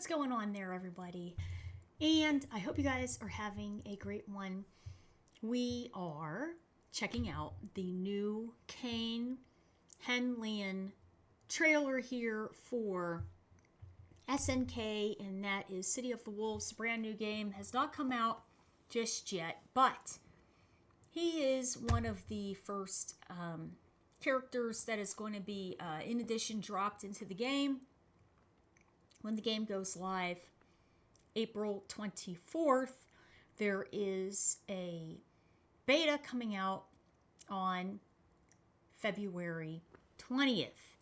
What's going on there, everybody? And I hope you guys are having a great one. We are checking out the new Kain Henlian trailer here for SNK, and that is City of the Wolves. Brand new game, has not come out just yet, but he is one of the first characters that is going to be in addition dropped into the game when the game goes live April 24th. There is a beta coming out on February 20th.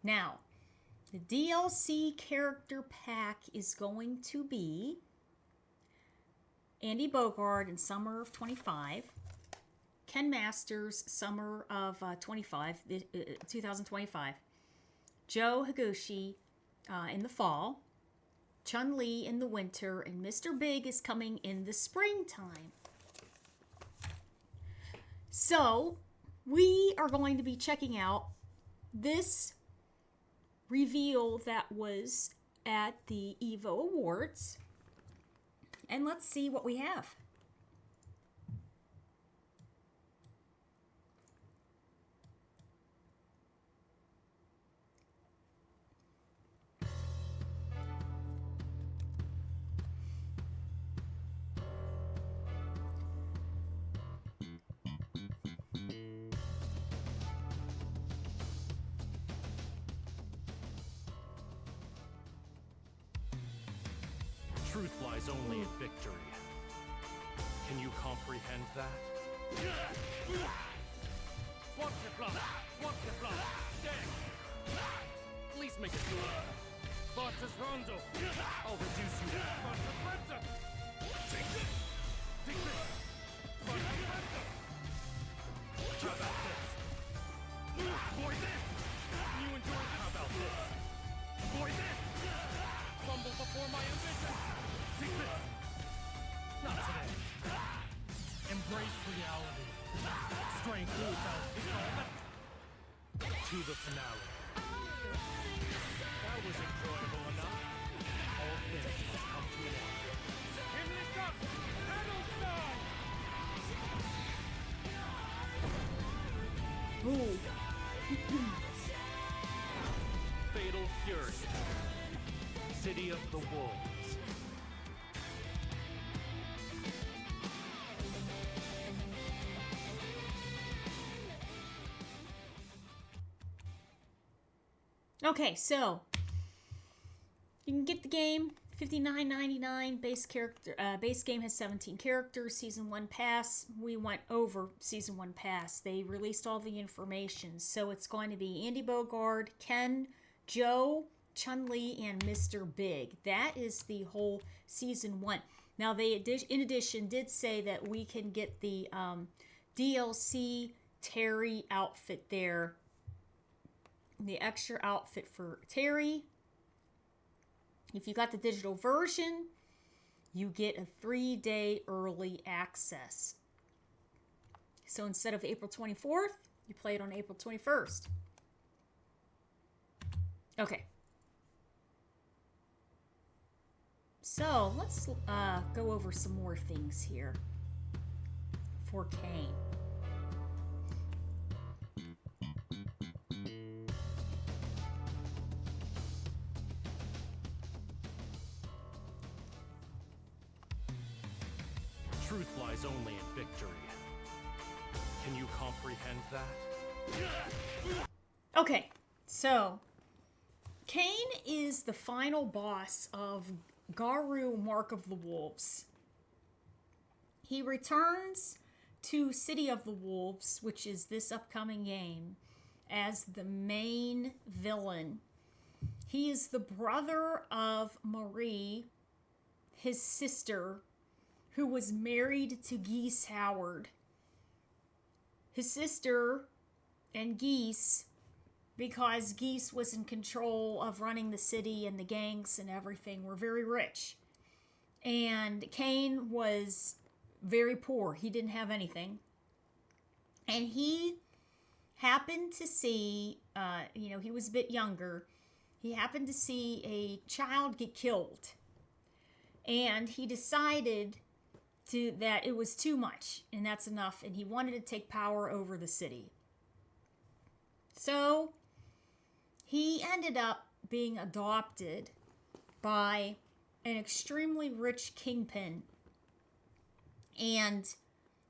Now, the DLC character pack is going to be Andy Bogard in summer of 25, Ken Masters summer of 2025, Joe Higuchi in the fall, Chun-Li in the winter, and Mr. Big is coming in the springtime. So, we are going to be checking out this reveal that was at the EVO Awards. And let's see what we have. Truth lies only in victory. Can you comprehend that? Swamp your blood! Swamp your blood! Dead! Please make it good. Fortress Rondo! I'll reduce you. Fortress Phantom! Take this! Take this! Fortress Phantom! How about this? Boy this! You enjoy this? How about this? Boy this! Fumble before my ambition! Take this! Not today. Embrace reality. Strength moves out. To the finale. That was enjoyable enough. All things must come to an end. In this up! Battle side! Ooh. Fatal Fury. City of the Wolves. Okay, so you can get the game $59.99. Base game has 17 characters. Season 1 pass. We went over Season 1 pass. They released all the information. So it's going to be Andy Bogard, Ken, Joe, Chun-Li, and Mr. Big. That is the whole Season 1. Now, they in addition did say that we can get the DLC Terry outfit there. The extra outfit for Terry. If you got the digital version, you get a 3-day early access. So instead of April 24th, you play it on April 21st. Okay. So let's go over some more things here for Kain. Truth lies only in victory. Can you comprehend that? Okay, so Kain is the final boss of Garu Mark of the Wolves. He returns to City of the Wolves, which is this upcoming game, as the main villain. He is the brother of Marie, his sister, who was married to Geese Howard. His sister and Geese, because Geese was in control of running the city and the gangs and everything, were very rich. And Kain was very poor. He didn't have anything. And he happened to see, he was a bit younger. he happened to see a child get killed. And he decided that it was too much, and that's enough, and he wanted to take power over the city. So he ended up being adopted by an extremely rich kingpin. And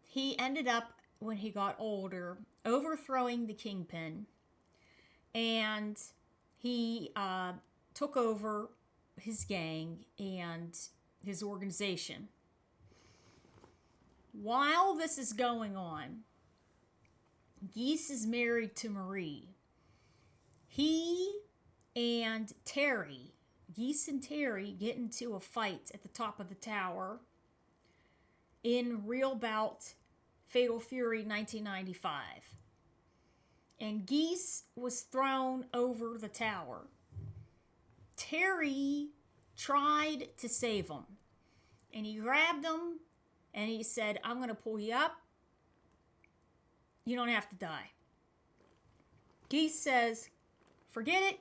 he ended up, when he got older, overthrowing the kingpin. And he took over his gang and his organization. While this is going on, Geese is married to Marie. He and Terry, Geese and Terry, get into a fight at the top of the tower in Real Bout Fatal Fury 1995. And Geese was thrown over the tower. Terry tried to save him. And he grabbed him and he said, I'm going to pull you up. You don't have to die. Geese says, forget it.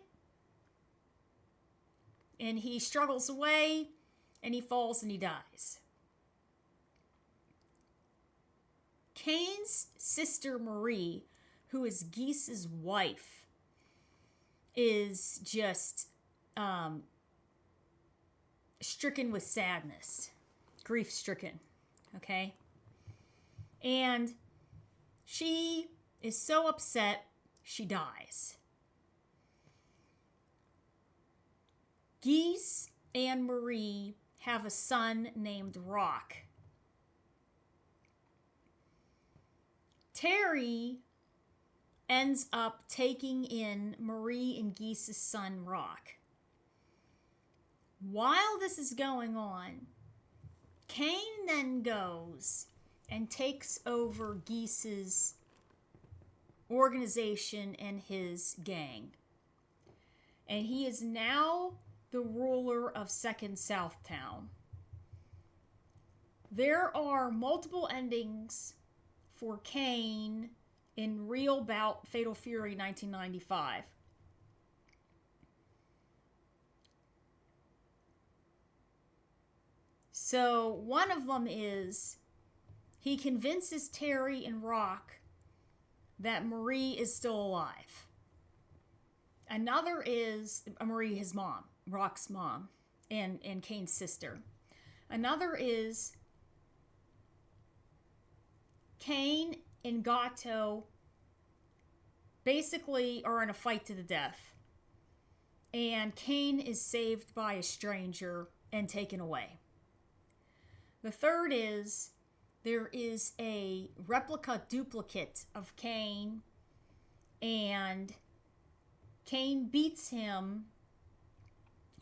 And he struggles away and he falls and he dies. Kain's sister Marie, who is Geese's wife, is just stricken with sadness, grief-stricken, okay? And she is so upset, she dies. Geese and Marie have a son named Rock. Terry ends up taking in Marie and Geese's son, Rock. While this is going on, Kain then goes and takes over Geese's organization and his gang. And he is now the ruler of 2nd Southtown. There are multiple endings for Kain in Real Bout Fatal Fury 1995. So one of them is he convinces Terry and Rock that Marie is still alive. Another is Marie, his mom, Rock's mom, and Kain's sister. Another is Kain and Gato basically are in a fight to the death. And Kain is saved by a stranger and taken away. The third is there is a replica duplicate of Kain, and Kain beats him,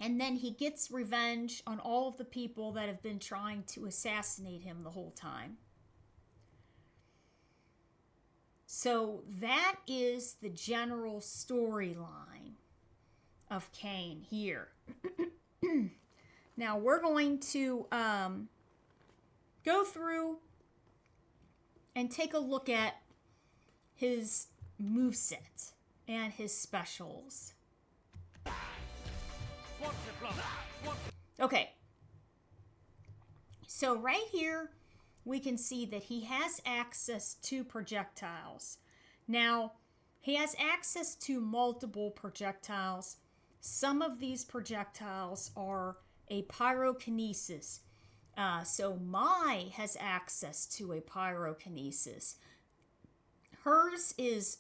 and then he gets revenge on all of the people that have been trying to assassinate him the whole time. So that is the general storyline of Kain here. Now we're going to go through and take a look at his moveset and his specials. Okay. So right here, we can see that he has access to projectiles. Now, he has access to multiple projectiles. Some of these projectiles are a pyrokinesis. So Mai has access to a pyrokinesis. Hers is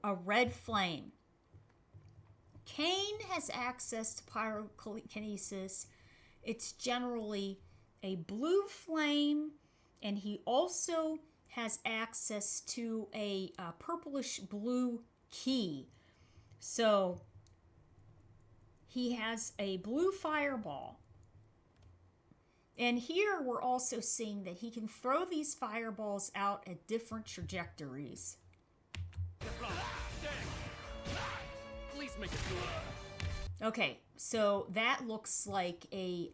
a red flame. Kain has access to pyrokinesis. It's generally a blue flame, and he also has access to a purplish blue ki. So he has a blue fireball. And here we're also seeing that he can throw these fireballs out at different trajectories. Please make it good. Okay, so that looks like a,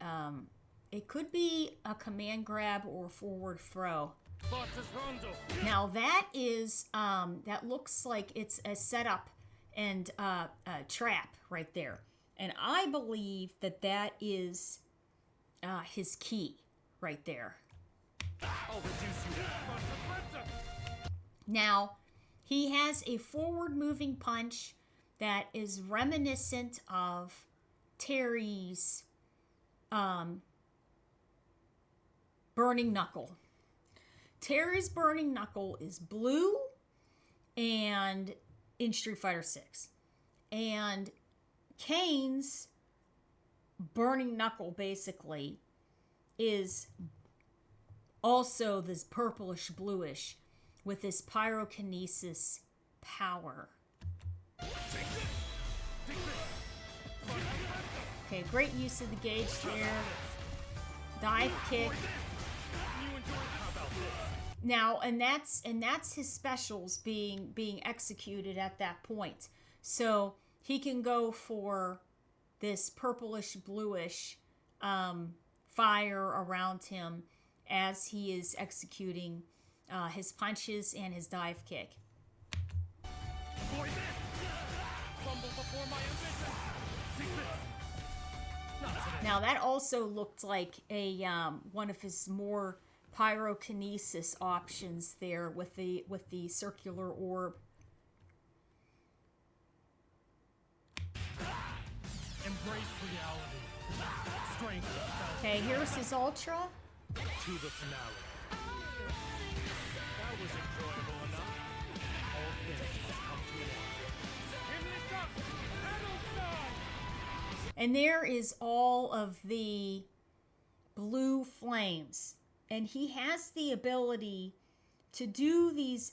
it could be a command grab or a forward throw. Now that is, that looks like it's a setup and a trap right there. And I believe that that is his ki right there. I'll reduce you. Now, he has a forward-moving punch that is reminiscent of Terry's Burning Knuckle. Terry's Burning Knuckle is blue and in Street Fighter 6. And Kain's Burning Knuckle basically is also this purplish bluish with this pyrokinesis power. Okay, great use of the gauge there. Dive kick. Now, and that's his specials being executed at that point. So he can go for this purplish bluish fire around him as he is executing his punches and his dive kick. Now that also looked like a one of his more pyrokinesis options there with the circular orb. Embrace reality. Strength. Okay, here's his ultra. To the finale. That was enjoyable enough. All things must come to an end. Here it comes. Battle time. And there is all of the blue flames. And he has the ability to do these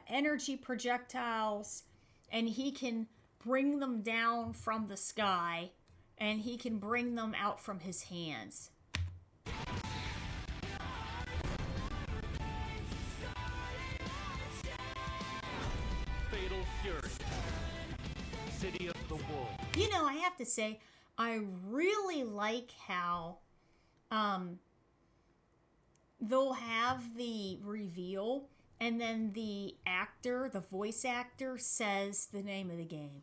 energy projectiles, and he can bring them down from the sky, and he can bring them out from his hands. Fatal Fury. City of the Wolves. You know, I have to say, I really like how they'll have the reveal and then the actor, the voice actor, says the name of the game.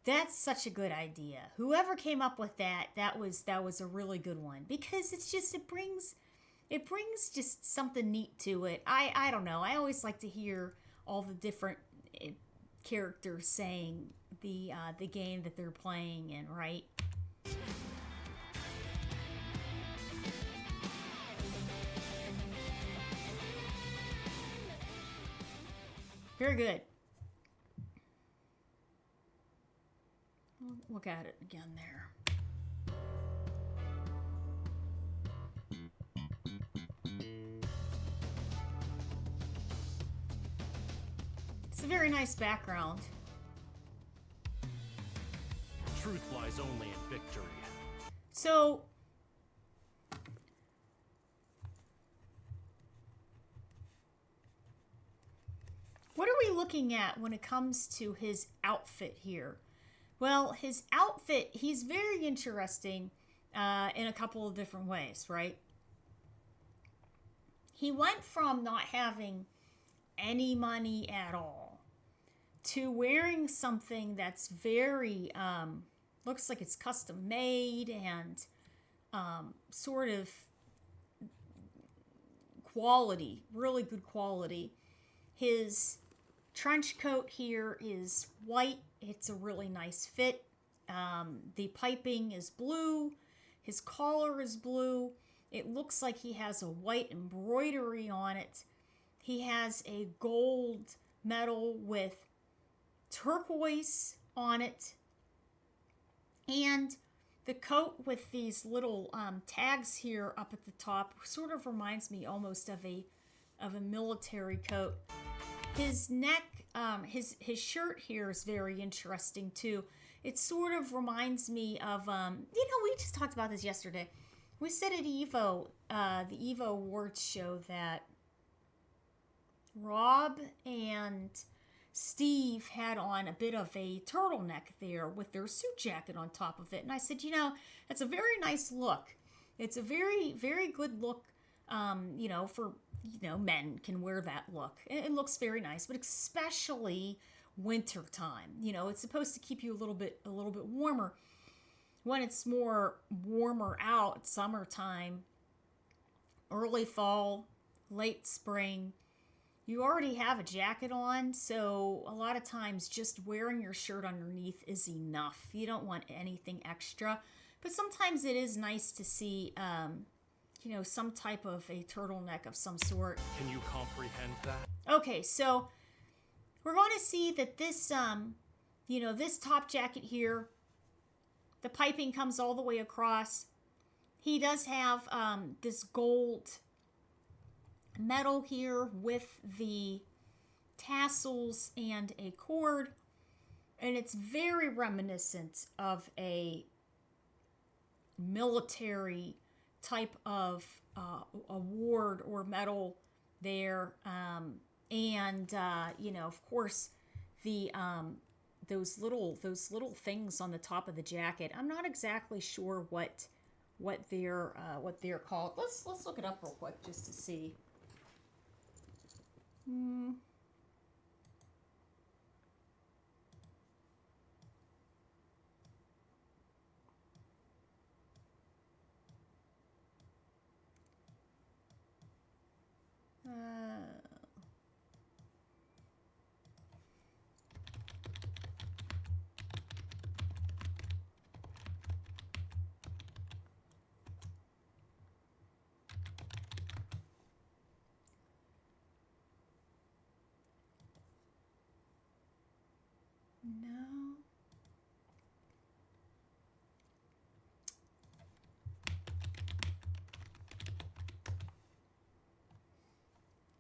That's such a good idea. Whoever came up with that was a really good one, because it's just it brings just something neat to it. I don't know. I always like to hear all the different characters saying the game that they're playing in, right? Very good. Look at it again there. It's a very nice background. Truth lies only in victory. So, what are we looking at when it comes to his outfit here? Well, his outfit, he's very interesting in a couple of different ways, right? He went from not having any money at all to wearing something that's very, looks like it's custom made and sort of quality, really good quality. His trench coat here is white. It's a really nice fit. The piping is blue. His collar is blue. It looks like he has a white embroidery on it. He has a gold medal with turquoise on it. And the coat with these little tags here up at the top sort of reminds me almost of a military coat. His neck, his shirt here is very interesting too. It sort of reminds me of, we just talked about this yesterday. We said at EVO, the EVO Awards show, that Rob and Steve had on a bit of a turtleneck there with their suit jacket on top of it. And I said, that's a very nice look. It's a very, very good look, for, men can wear that look. It looks very nice, but especially winter time. It's supposed to keep you a little bit warmer. when it's more warmer out, summertime, early fall, late spring, you already have a jacket on, so a lot of times just wearing your shirt underneath is enough. You don't want anything extra. But sometimes it is nice to see, some type of a turtleneck of some sort. Can you comprehend that? Okay, so we're going to see that this, this top jacket here, the piping comes all the way across. He does have this gold metal here with the tassels and a cord, and it's very reminiscent of a military type of award or medal there, of course the those little things on the top of the jacket. I'm not exactly sure what they're called. Let's look it up real quick just to see. No.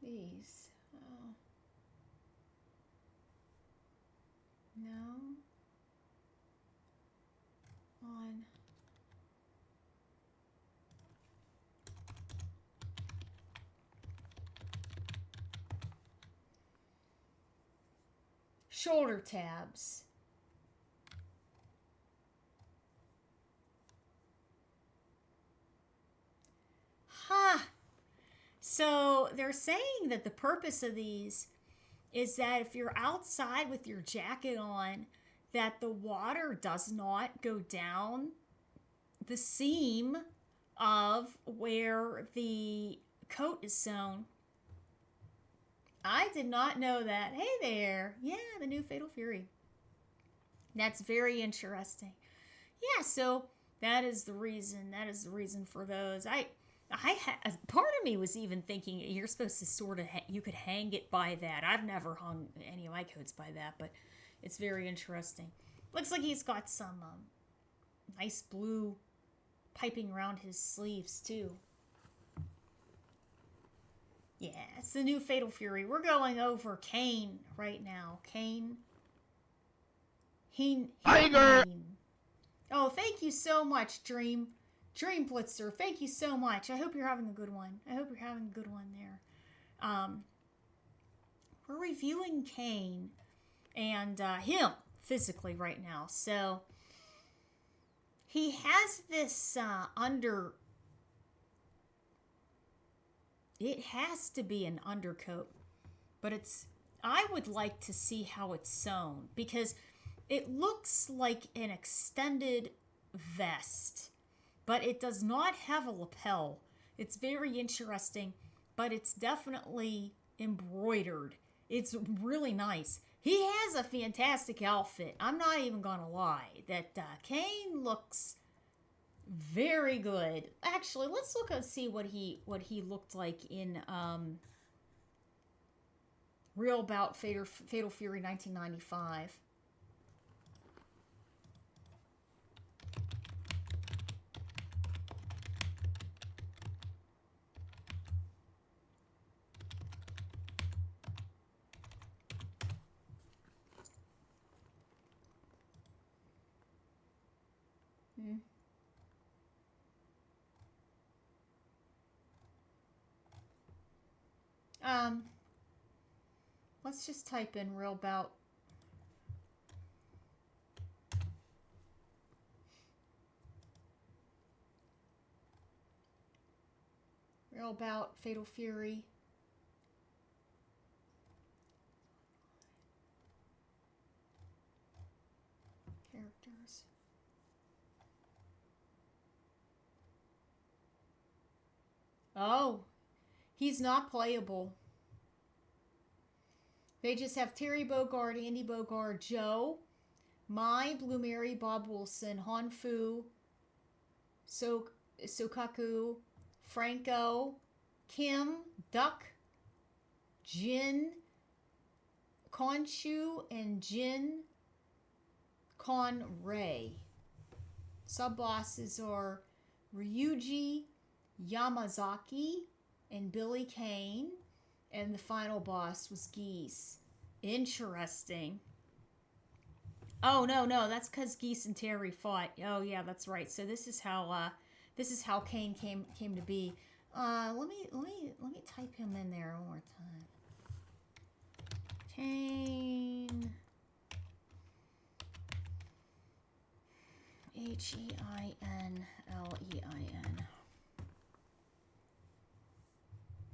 These. Oh. No. On. Shoulder tabs. Huh. So they're saying that the purpose of these is that if you're outside with your jacket on, that the water does not go down the seam of where the coat is sewn. I did not know that. Hey there. Yeah, the new Fatal Fury. That's very interesting. Yeah, so that is the reason. That is the reason for those. Part of me was even thinking you're supposed to sort of, you could hang it by that. I've never hung any of my coats by that, but it's very interesting. Looks like he's got some nice blue piping around his sleeves too. Yeah, it's the new Fatal Fury. We're going over Kain right now. Kain. Tiger. Oh, thank you so much, Dream Blitzer. Thank you so much. I hope you're having a good one. There. We're reviewing Kain and him physically right now. So he has this it has to be an undercoat, but I would like to see how it's sewn because it looks like an extended vest, but it does not have a lapel. It's very interesting, but it's definitely embroidered. It's really nice. He has a fantastic outfit. I'm not even gonna lie. That Kain looks very good. Actually, let's look and see what he looked like in Real About Fatal Fury 1995. Let's just type in Real About Fatal Fury. Characters. Oh, he's not playable. They just have Terry Bogard, Andy Bogard, Joe, Mai, Blue Mary, Bob Wilson, Hanfu, Sokaku, Franco, Kim, Duck, Jin, Konshu, and Jin Konrei. Sub-bosses are Ryuji Yamazaki and Billy Kain. And the final boss was Geese. Interesting. Oh, no, that's because Geese and Terry fought. Oh, yeah, that's right. So this is how Kain came to be. Let me type him in there one more time. Kain. Heinlein.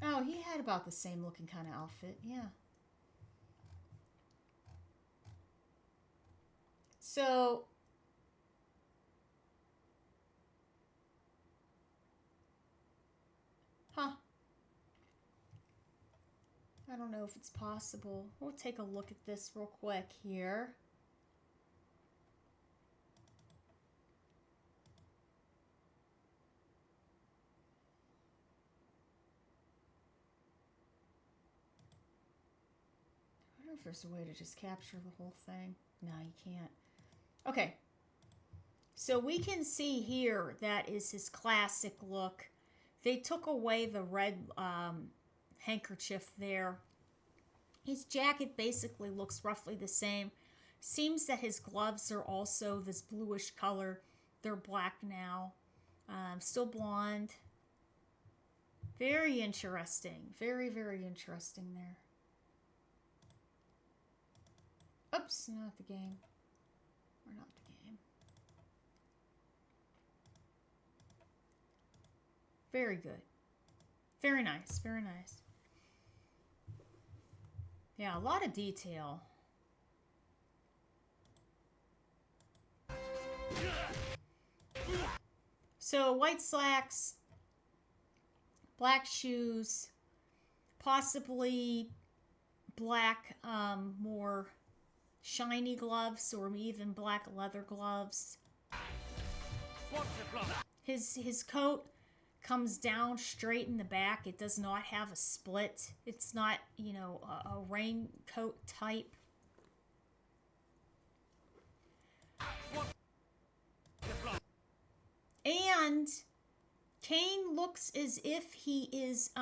Oh, he had about the same looking kind of outfit, yeah. So, I don't know if it's possible. We'll take a look at this real quick here. I don't know if there's a way to just capture the whole thing. No, you can't. Okay. So we can see here that is his classic look. They took away the red handkerchief there. His jacket basically looks roughly the same. Seems that his gloves are also this bluish color. They're black now. Still blonde. Very interesting. Very, very interesting there. Oops, not the game. Or not the game. Very good. Very nice. Very nice. Yeah, a lot of detail. So white slacks, black shoes, possibly black, more shiny gloves, or even black leather gloves. His coat comes down straight in the back. It does not have a split. It's not, you know, a raincoat type. And Kain looks as if he is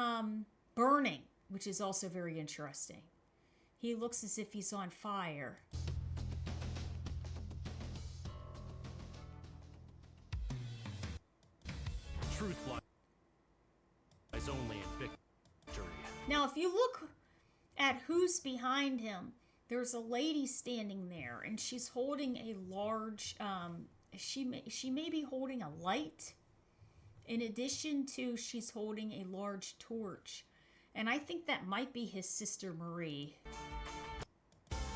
burning, which is also very interesting. He looks as if he's on fire. Truth lies only in victory. Now, if you look at who's behind him, there's a lady standing there, and she's holding a large, she may be holding a light. In addition to, she's holding a large torch. And I think that might be his sister Marie.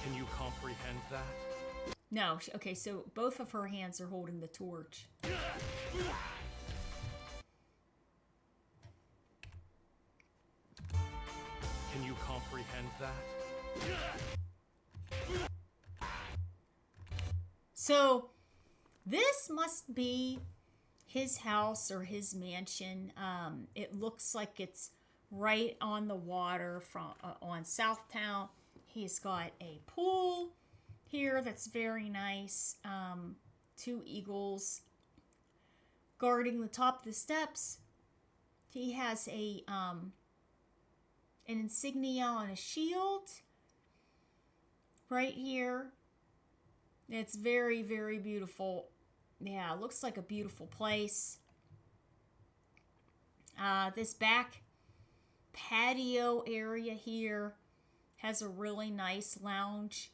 Can you comprehend that? No, okay, so both of her hands are holding the torch. Can you comprehend that? So, this must be his house or his mansion. It looks like it's right on the water from on Southtown. He's got a pool here that's very nice. 2 eagles guarding the top of the steps. He has a an insignia on a shield right here. It's very, very beautiful. Yeah, it looks like a beautiful place. This back patio area here has a really nice lounge,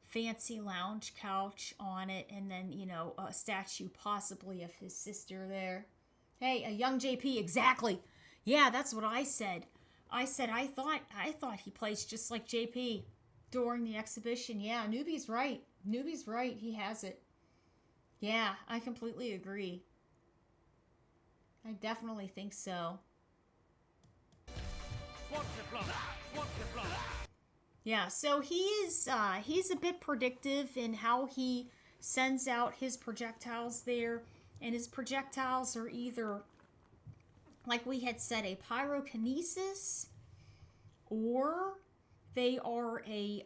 fancy lounge couch on it, and then, you know, a statue possibly of his sister there. Hey, a young JP, exactly. Yeah, that's what I said. I thought he plays just like JP during the exhibition. Yeah, Newbie's right. Newbie's right. He has it. Yeah, I completely agree. I definitely think so. Yeah, so he's a bit predictive in how he sends out his projectiles there, and his projectiles are either, like we had said, a pyrokinesis, or they are a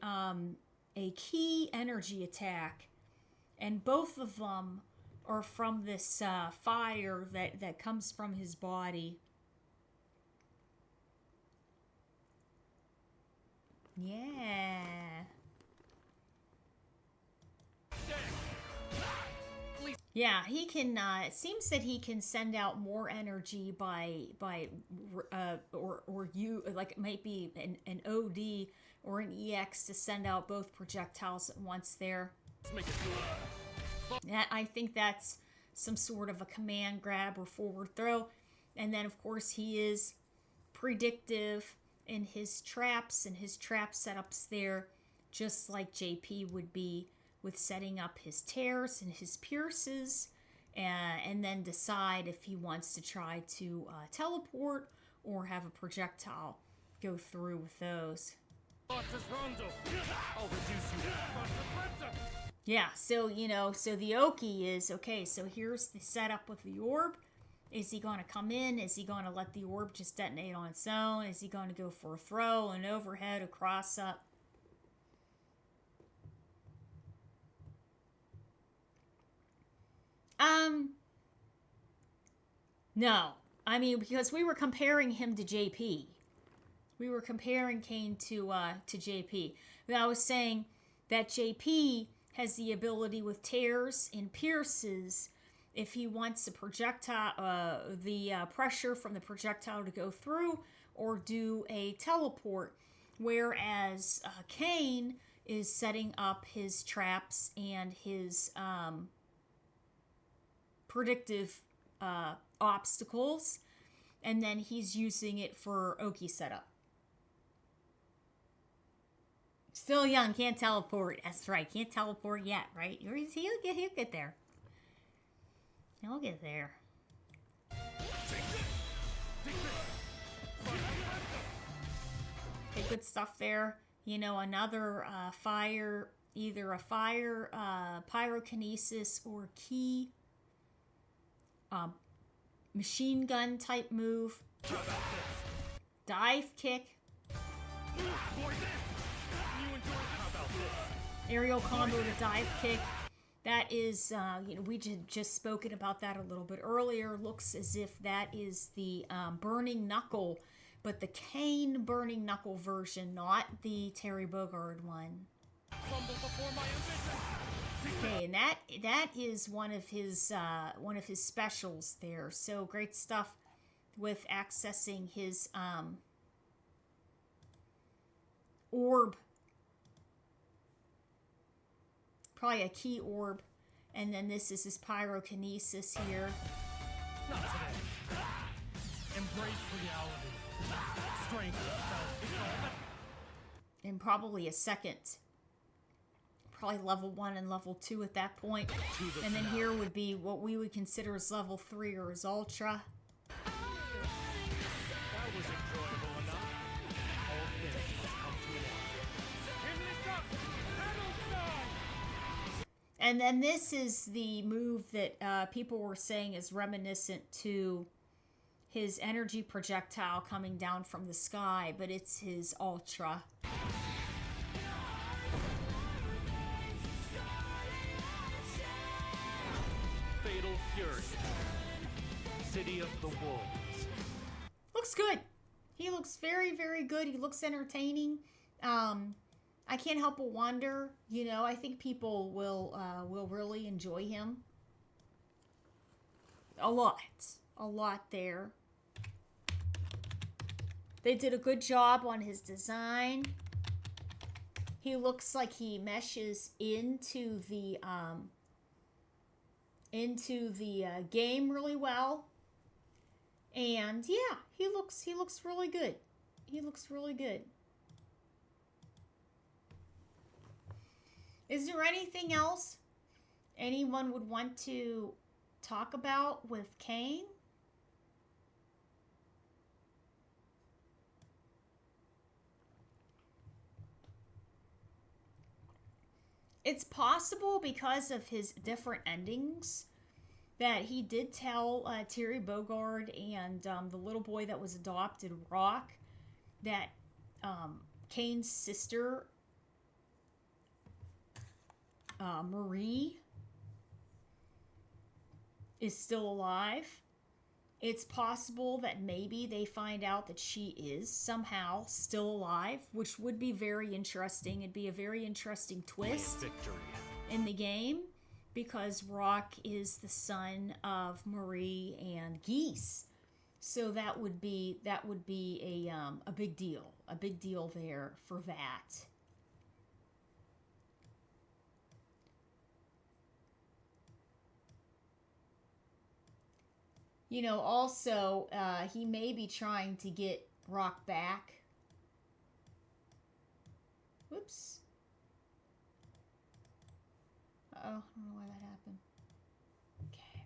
ki energy attack, and both of them are from this fire that comes from his body. Yeah. Yeah, he can. It seems that he can send out more energy or you, like it might be an OD or an EX to send out both projectiles at once there. Yeah, I think that's some sort of a command grab or forward throw, and then of course he is predictive in his traps and his trap setups there, just like JP would be with setting up his tears and his pierces, and then decide if he wants to try to teleport or have a projectile go through with those. Yeah, so, so the Oki is, okay, so here's the setup with the orb. Is he going to come in? Is he going to let the orb just detonate on its own? Is he going to go for a throw, an overhead, a cross-up? No. I mean, because we were comparing him to JP. We were comparing Kain to JP. But I was saying that JP has the ability with tears and pierces. If he wants a projectile, the pressure from the projectile to go through or do a teleport, whereas Kain is setting up his traps and his predictive obstacles, and then he's using it for Oki setup. Still young, can't teleport. That's right, can't teleport yet, right? He'll get there. He'll get there. Okay, good stuff there. Another fire, either a fire, pyrokinesis, or ki. Machine gun type move. Dive kick. Aerial combo to dive kick. That is, we just spoken about that a little bit earlier. Looks as if that is the Burning Knuckle, but the Kain Burning Knuckle version, not the Terry Bogard one. Okay, and that is one of his specials there. So great stuff with accessing his orb. Probably a key orb. And then this is his pyrokinesis here. Not today. Embrace reality. Strength itself. And probably a second. Probably level 1 and level 2 at that point. And then here would be what we would consider as level 3 or as ultra. That was enjoyable enough. All this has come to an end. Give me stuff! And then this is the move that people were saying is reminiscent to his energy projectile coming down from the sky, but it's his ultra. Fatal Fury. City of the Wolves. Looks good. He looks very, very good. He looks entertaining. I can't help but wonder, I think people will really enjoy him. A lot there. They did a good job on his design. He looks like he meshes into the game really well. And yeah, he looks really good. He looks really good. Is there anything else anyone would want to talk about with Kain? It's possible because of his different endings that he did tell Terry Bogard and the little boy that was adopted, Rock, that Kain's sister, Marie, is still alive. It's possible that maybe they find out that she is somehow still alive, which would be very interesting. It'd be a very interesting twist in the game, because Rock is the son of Marie and Geese. So that would be a big deal there for that. You know, also, he may be trying to get Rock back. Whoops. Uh-oh, I don't know why that happened. Okay.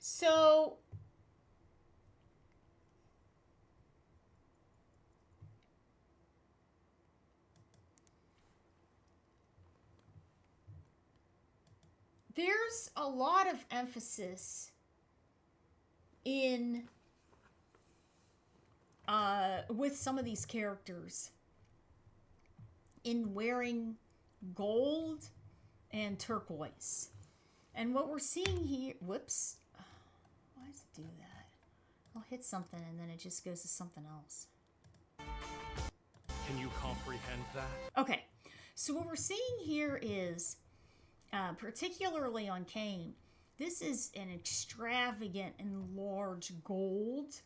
So there's a lot of emphasis in with some of these characters in wearing gold and turquoise. And what we're seeing here, whoops, why does it do that? I'll hit something and then it just goes to something else. Can you comprehend that? Okay, so what we're seeing here is, particularly on Kain, this is an extravagant and large gold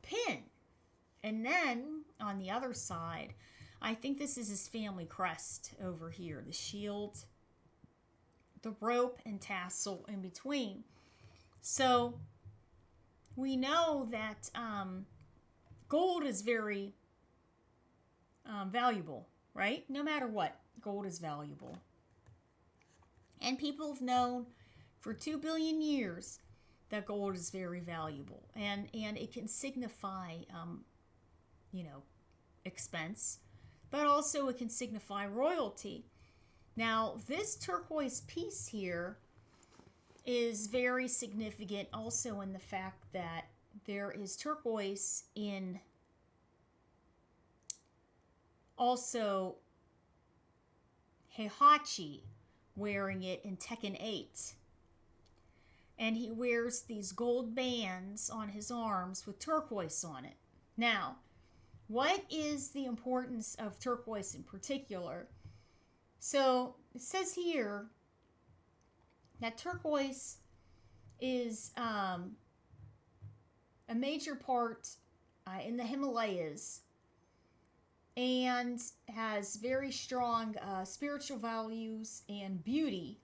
pin. And then on the other side, I think this is his family crest over here, the shield, the rope and tassel in between. So we know that gold is very valuable, right? No matter what, gold is valuable. And people have known for 2 billion years that gold is very valuable. And it can signify, expense, but also it can signify royalty. Now, this turquoise piece here is very significant also in the fact that there is turquoise in also Heihachi wearing it in Tekken 8. And he wears these gold bands on his arms with turquoise on it. Now, what is the importance of turquoise in particular? So it says here that turquoise is a major part in the Himalayas and has very strong spiritual values and beauty.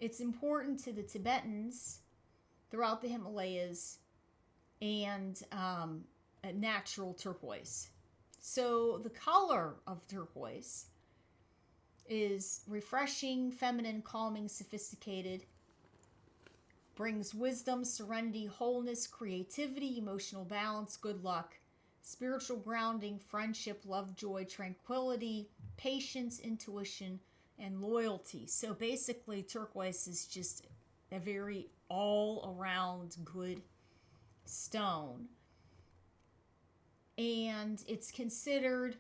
It's important to the Tibetans throughout the Himalayas and a natural turquoise. So the color of turquoise is refreshing, feminine, calming, sophisticated, brings wisdom, serenity, wholeness, creativity, emotional balance, good luck, spiritual grounding, friendship, love, joy, tranquility, patience, intuition, and loyalty. So basically, turquoise is just a very all-around good stone. And it's considered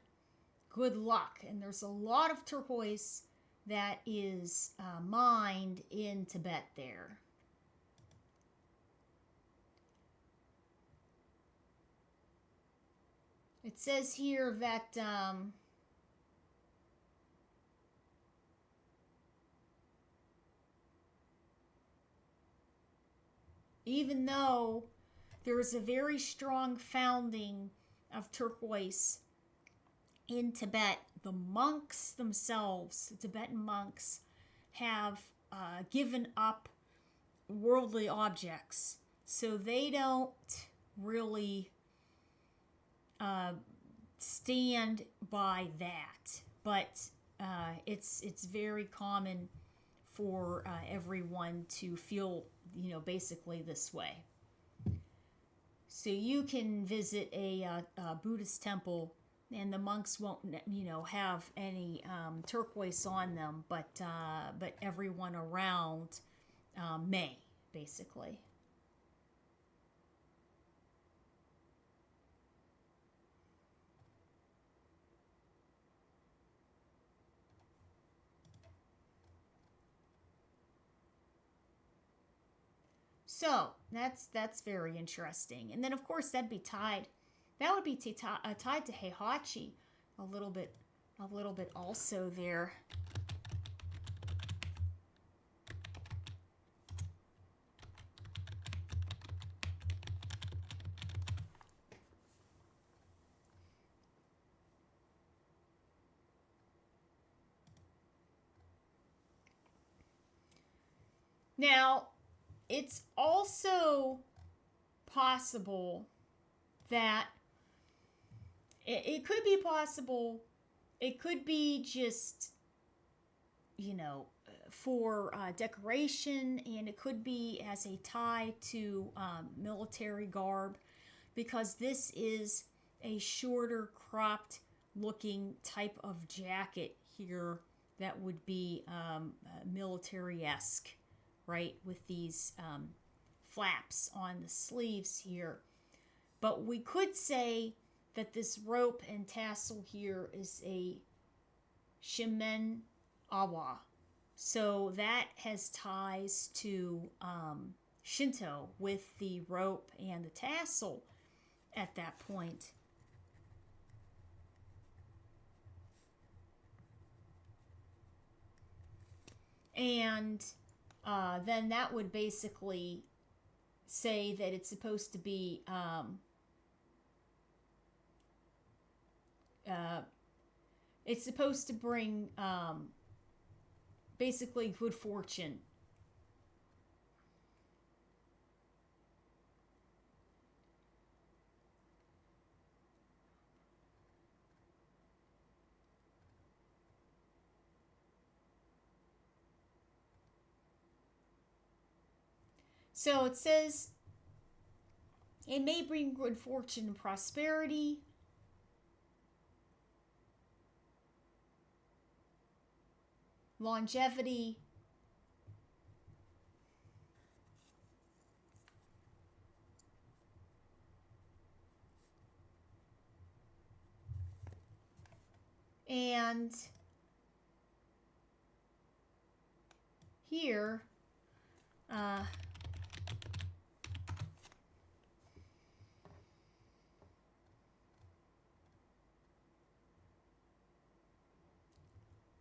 good luck. And there's a lot of turquoise that is mined in Tibet there. It says here that even though there's a very strong founding of turquoise in Tibet, the monks themselves, the Tibetan monks, have given up worldly objects. So they don't really stand by that. But it's very common for everyone to feel, basically this way. So you can visit a Buddhist temple, and the monks won't, have any turquoise on them, but everyone around may, basically. So that's very interesting. And then of course that'd be tied. That would be tied to Heihachi a little bit also there. Now, it's also possible that it could be possible, it could be just, for decoration, and it could be as a tie to military garb, because this is a shorter cropped looking type of jacket here that would be military-esque, right, with these flaps on the sleeves here. But we could say that this rope and tassel here is a shimen awa. So that has ties to Shinto with the rope and the tassel at that point. And then that would basically say that it's supposed to be it's supposed to bring basically good fortune. So it says it may bring good fortune and prosperity. Longevity. And here,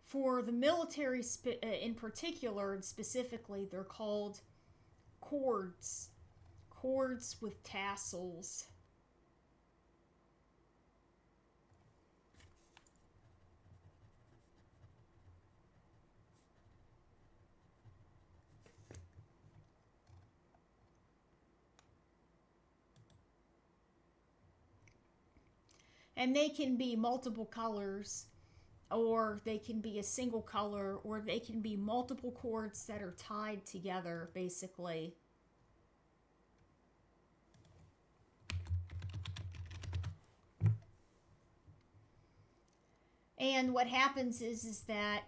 for the military in particular and specifically, they're called cords with tassels. And they can be multiple colors, or they can be a single color, or they can be multiple cords that are tied together, basically. And what happens is that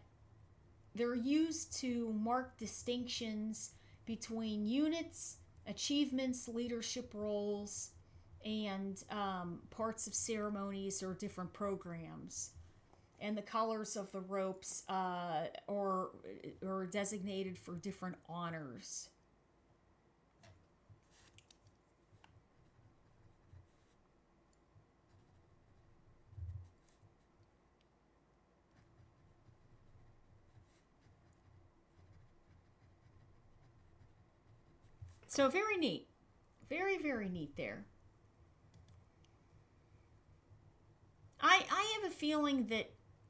they're used to mark distinctions between units, achievements, leadership roles, and parts of ceremonies or different programs. And the colors of the ropes are designated for different honors. So very neat. Very, very neat there. I have a feeling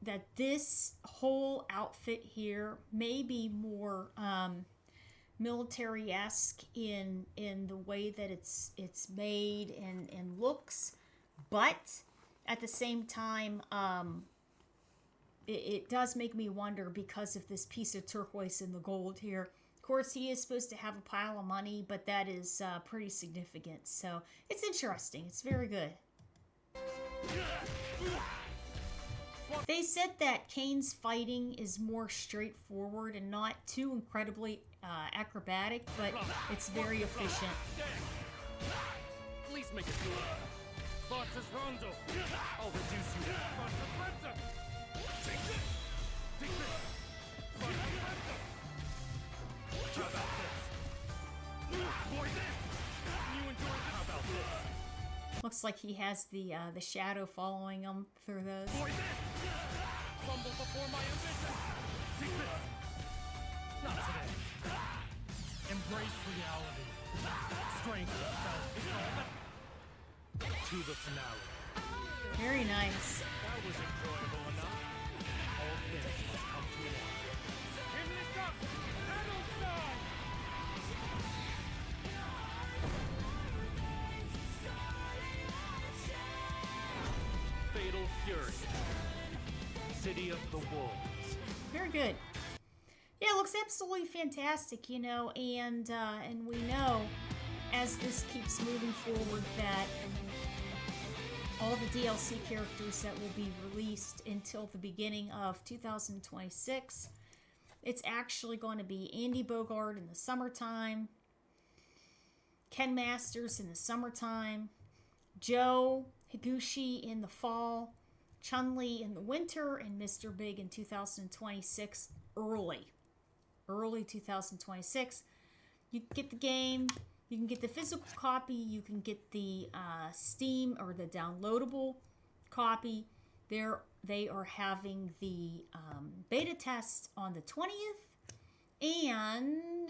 that this whole outfit here may be more military-esque in the way that it's made and looks, but at the same time, it does make me wonder because of this piece of turquoise and the gold here. Of course, he is supposed to have a pile of money, but that is pretty significant. So it's interesting. It's very good. They said that Kain's fighting is more straightforward and not too incredibly acrobatic, but it's very efficient. Please make it good. Forces Rondo. I'll reduce you. Take this. Take this. How about this? Boy, this. You enjoy this? How about this? Looks like he has the shadow following him through those. Boy, this. Fumble before my ambition. Take this. Not today. Embrace reality. Strength to the finale. Very nice. That was enjoyable enough. All things must come to an end. Here it comes. Battle time. Fatal Fury. City of the Wolves. Very good. Yeah, it looks absolutely fantastic, you know, and we know as this keeps moving forward that all the DLC characters that will be released until the beginning of 2026, it's actually going to be Andy Bogard in the summertime, Ken Masters in the summertime, Joe Higuchi in the fall, Chun-Li in the winter, and Mr. Big in 2026 early 2026. You can get the game, you can get the physical copy, you can get the Steam or the downloadable copy. They are having the beta test on the 20th, and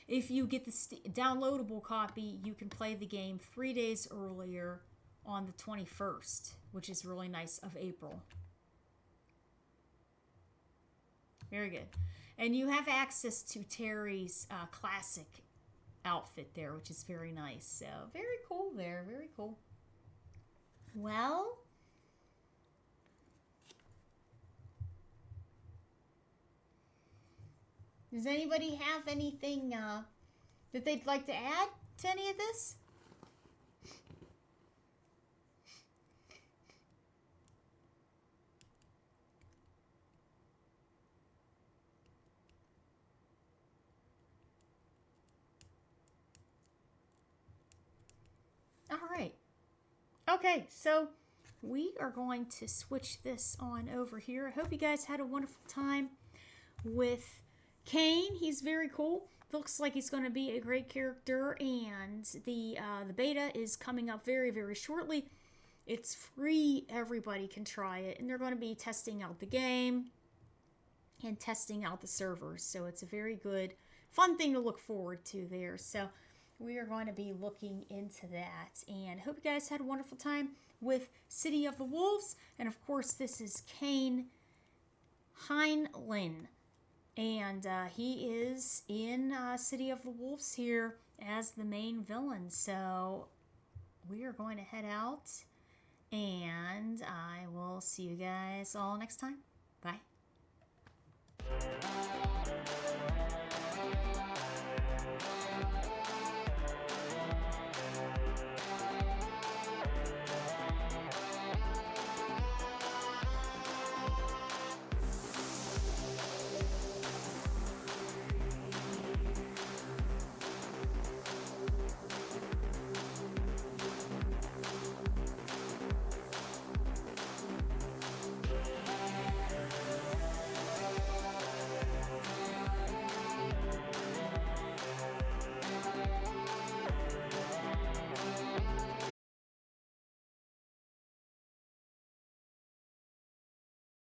if you get the downloadable copy, you can play the game 3 days earlier on the 21st, which is really nice, of April. Very good. And you have access to Terry's classic outfit there, which is very nice. So very cool there. Very cool. Well, does anybody have anything that they'd like to add to any of this? All right. Okay, so we are going to switch this on over here. I hope you guys had a wonderful time with Kain. He's very cool. Looks like he's going to be a great character, and the beta is coming up very, very shortly. It's free. Everybody can try it, and they're going to be testing out the game and testing out the servers. So it's a very good, fun thing to look forward to there. So we are going to be looking into that, and hope you guys had a wonderful time with City of the Wolves. And of course, this is Kain Heinlein, and he is in City of the Wolves here as the main villain. So we are going to head out, and I will see you guys all next time. Bye.